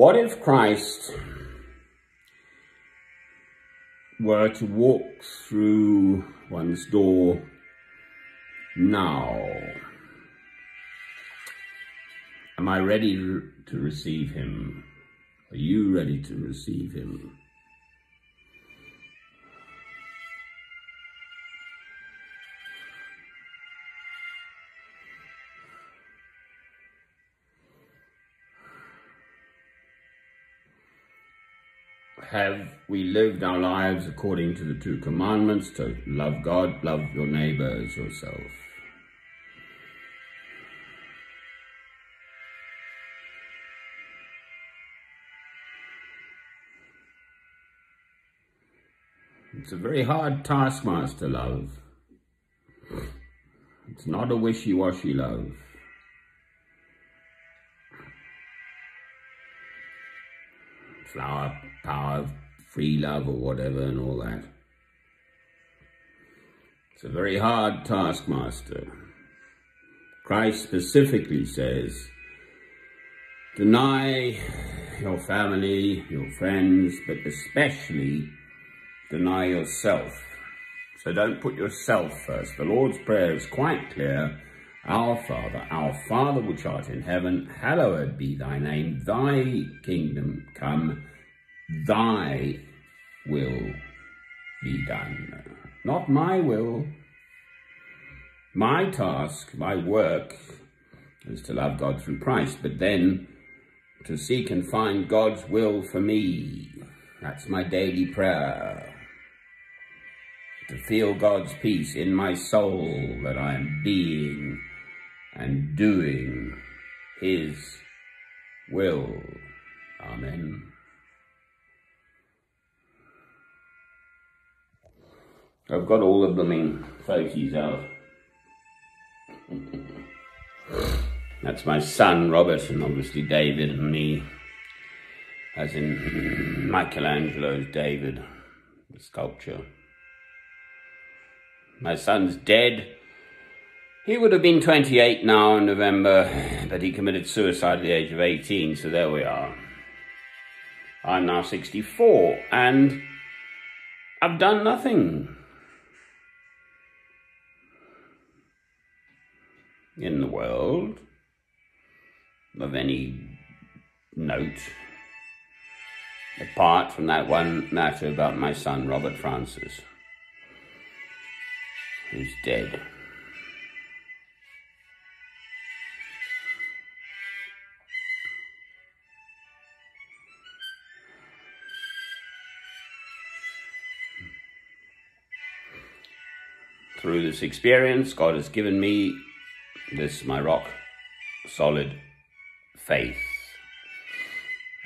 What if Christ were to walk through one's door now? Am I ready to receive him? Are you ready to receive him? Have we lived our lives according to the two commandments, to love God, love your neighbor as yourself? It's a very hard taskmaster, love. It's not a wishy-washy love. Flower power, free love or whatever and all that. It's a very hard taskmaster. Christ specifically says, deny your family, your friends, but especially deny yourself. So don't put yourself first. The Lord's Prayer is quite clear. Our Father which art in heaven, hallowed be thy name. Thy kingdom come, thy will be done. Not my will. My task, my work is to love God through Christ, but then to seek and find God's will for me. That's my daily prayer. To feel God's peace in my soul, that I am being and doing his will. Amen. I've got all the blooming photos out. That's my son, Robert, and obviously David and me, as in Michelangelo's David, the sculpture. My son's dead. He would have been 28 now in November, but he committed suicide at the age of 18, so there we are. I'm now 64, and I've done nothing in the world of any note, apart from that one matter about my son, Robert Francis, who's dead. Through this experience, God has given me this, my rock solid faith.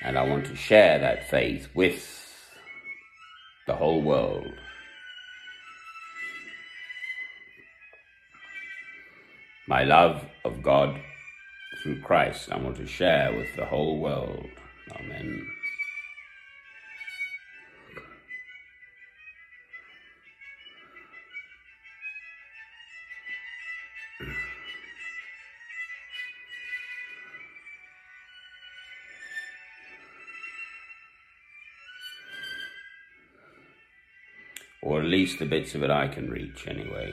And I want to share that faith with the whole world. My love of God through Christ, I want to share with the whole world. Amen. Or at least the bits of it I can reach anyway.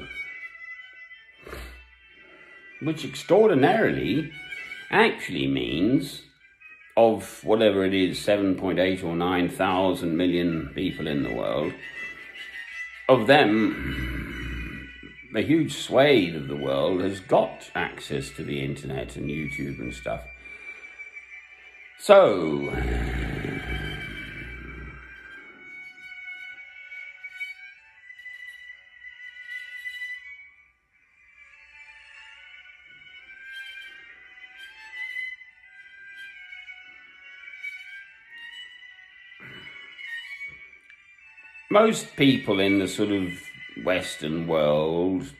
Which extraordinarily actually means of whatever it is, 7.8 or 9,000 million people in the world, of them, a huge swathe of the world has got access to the internet and YouTube and stuff. So, most people in the sort of Western world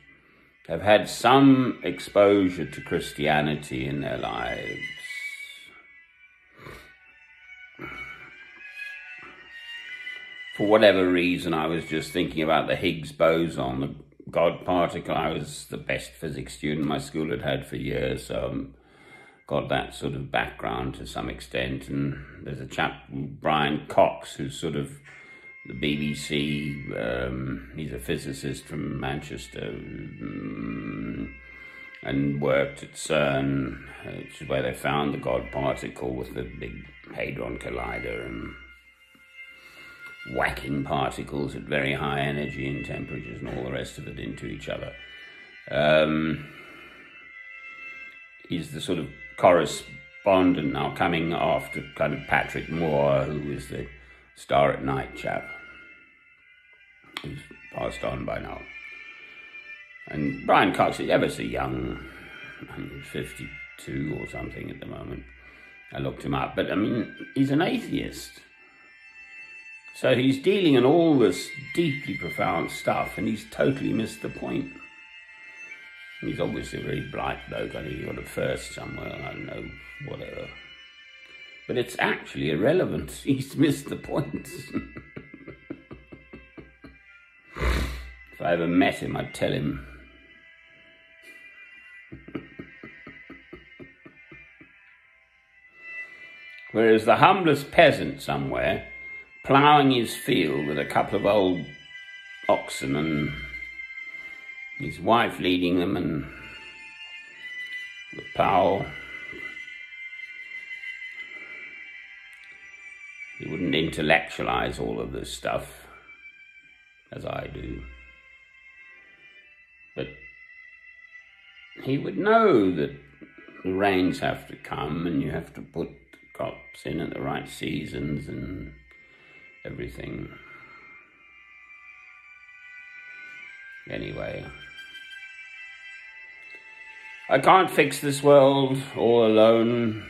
have had some exposure to Christianity in their lives. For whatever reason, I was just thinking about the Higgs boson, the God particle. I was the best physics student my school had had for years, so got that sort of background to some extent. And there's a chap, Brian Cox, who's sort of the BBC, he's a physicist from Manchester, and worked at CERN, which is where they found the God particle with the big Hadron Collider and whacking particles at very high energy and temperatures and all the rest of it into each other. He's the sort of correspondent now, coming after kind of Patrick Moore, who is the Star at Night chap, who's passed on by now. And Brian Cox is ever so young, he's 52 or something at the moment. I looked him up, but I mean, he's an atheist. So he's dealing in all this deeply profound stuff, and he's totally missed the point. He's obviously a very bright bloke. I think he got a first somewhere, I don't know, whatever. But it's actually irrelevant. He's missed the point. If I ever met him, I'd tell him. Whereas the humblest peasant somewhere, ploughing his field with a couple of old oxen and his wife leading them, and the plough, he wouldn't intellectualize all of this stuff as I do. But he would know that the rains have to come and you have to put crops in at the right seasons and everything. Anyway, I can't fix this world all alone.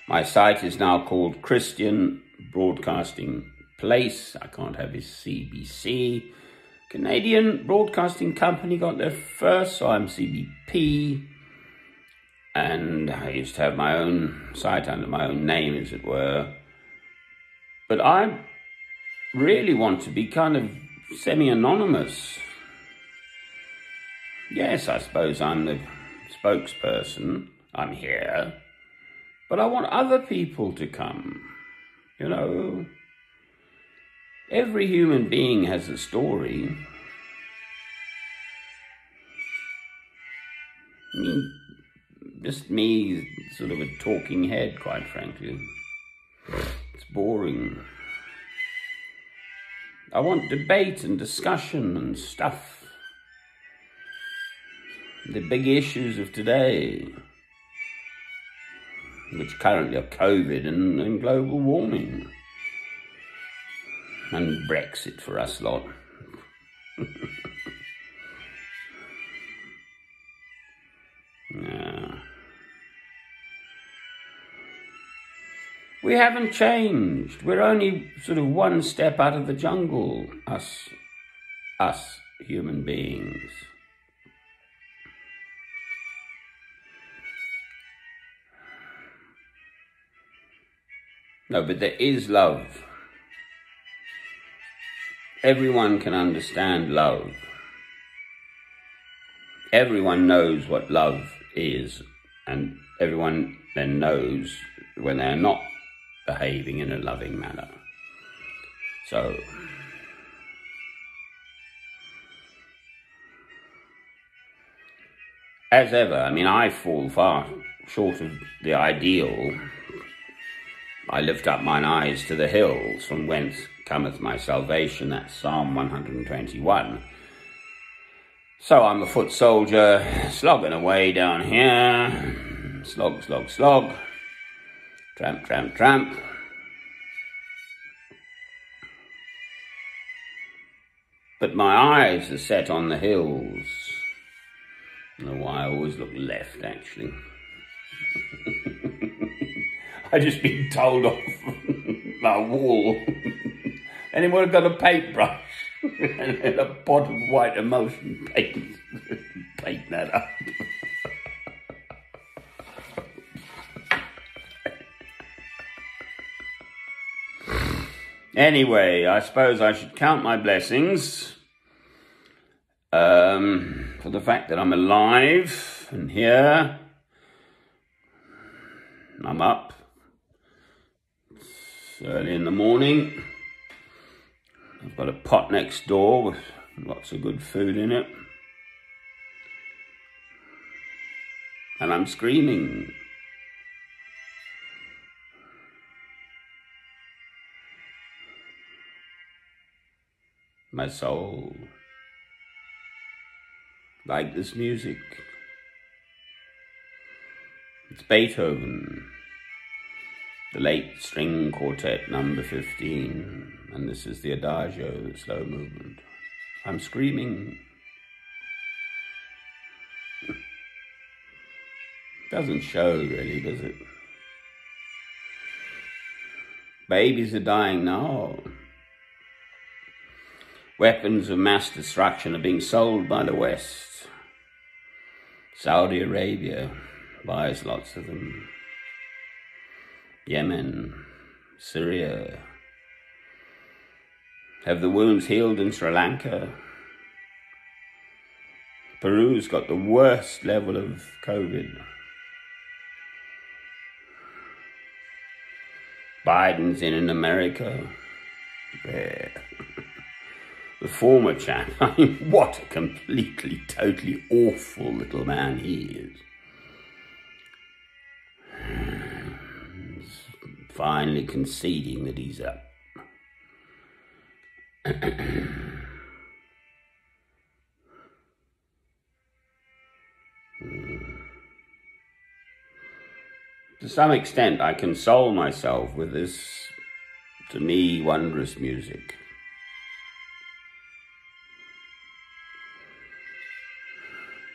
My site is now called Christian Broadcasting Place. I can't have his CBC. Canadian Broadcasting Company got there first, so I'm CBP. And I used to have my own site under my own name, as it were. But I really want to be kind of semi-anonymous. Yes, I suppose I'm the spokesperson. I'm here. But I want other people to come. You know, every human being has a story. I mean, just me, sort of a talking head, quite frankly. It's boring. I want debate and discussion and stuff. The big issues of today, which currently are COVID and global warming. And Brexit for us lot. Yeah. We haven't changed. We're only sort of one step out of the jungle, us human beings. No, but there is love. Everyone can understand love. Everyone knows what love is, and everyone then knows when they're not behaving in a loving manner. So, as ever, I mean, I fall far short of the ideal. I lift up mine eyes to the hills, from whence cometh my salvation. That's Psalm 121. So I'm a foot soldier, slogging away down here. Slog, slog, slog. Tramp, tramp, tramp. But my eyes are set on the hills. I don't know why I always look left, actually. I've just been told off my wall. Anyone got a paintbrush and a pot of white emulsion paint? Paint that up. Anyway, I suppose I should count my blessings for the fact that I'm alive and here I'm up. It's early in the morning. I've got a pot next door with lots of good food in it. And I'm screaming. My soul, like this music. It's Beethoven, the late string quartet number 15, and this is the Adagio, the slow movement. I'm screaming. Doesn't show really, does it? Babies are dying now. Weapons of mass destruction are being sold by the West. Saudi Arabia buys lots of them. Yemen, Syria. Have the wounds healed in Sri Lanka? Peru's got the worst level of COVID. Biden's in America. There. The former chap, I mean, what a completely, totally awful little man he is. He's finally conceding that he's up. To some extent, I console myself with this, to me, wondrous music.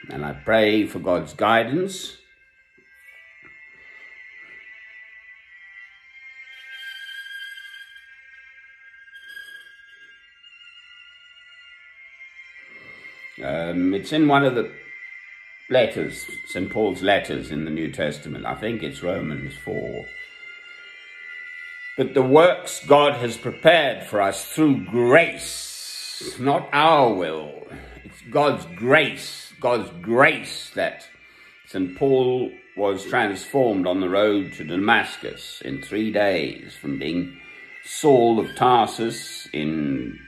And I pray for God's guidance. It's in one of the letters, St. Paul's letters in the New Testament. I think it's Romans 4. But the works God has prepared for us through grace, not our will. It's God's grace that St. Paul was transformed on the road to Damascus in 3 days, from being Saul of Tarsus in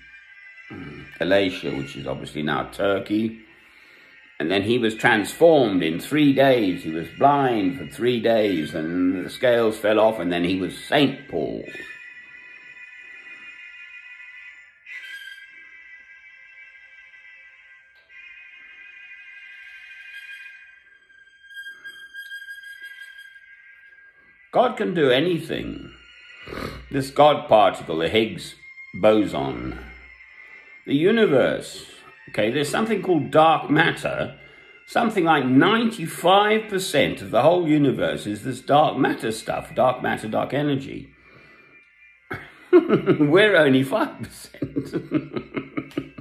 Galatia, which is obviously now Turkey. And then he was transformed in 3 days. He was blind for 3 days, and the scales fell off, and then he was St. Paul. God can do anything. This God particle, the Higgs boson, the universe, okay, there's something called dark matter. Something like 95% of the whole universe is this dark matter stuff, dark matter, dark energy. We're only 5%.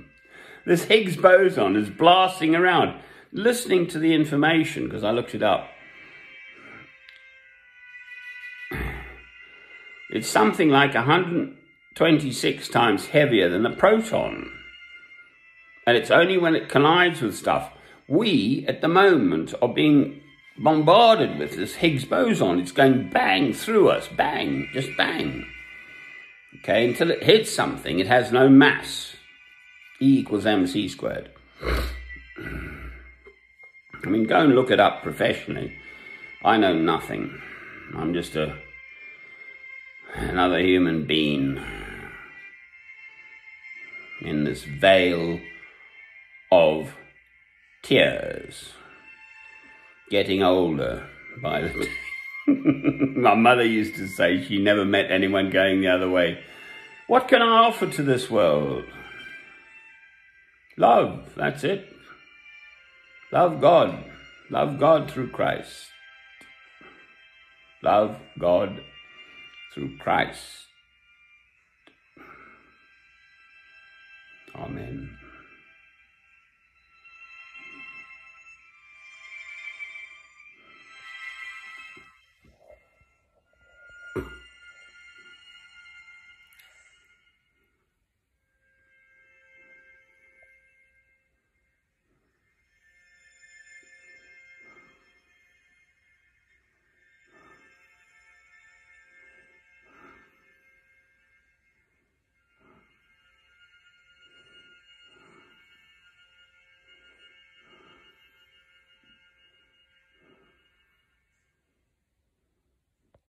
This Higgs boson is blasting around, listening to the information, because I looked it up. It's something like 126 times heavier than a proton. And it's only when it collides with stuff. We, at the moment, are being bombarded with this Higgs boson. It's going bang through us. Bang. Just bang. Okay, until it hits something, it has no mass. E equals mc squared. I mean, go and look it up professionally. I know nothing. I'm just another human being in this veil of tears, getting older by the day. My mother used to say she never met anyone going the other way. What can I offer to this world? Love, that's it. Love God. Love God through Christ. Love God through Christ. Amen.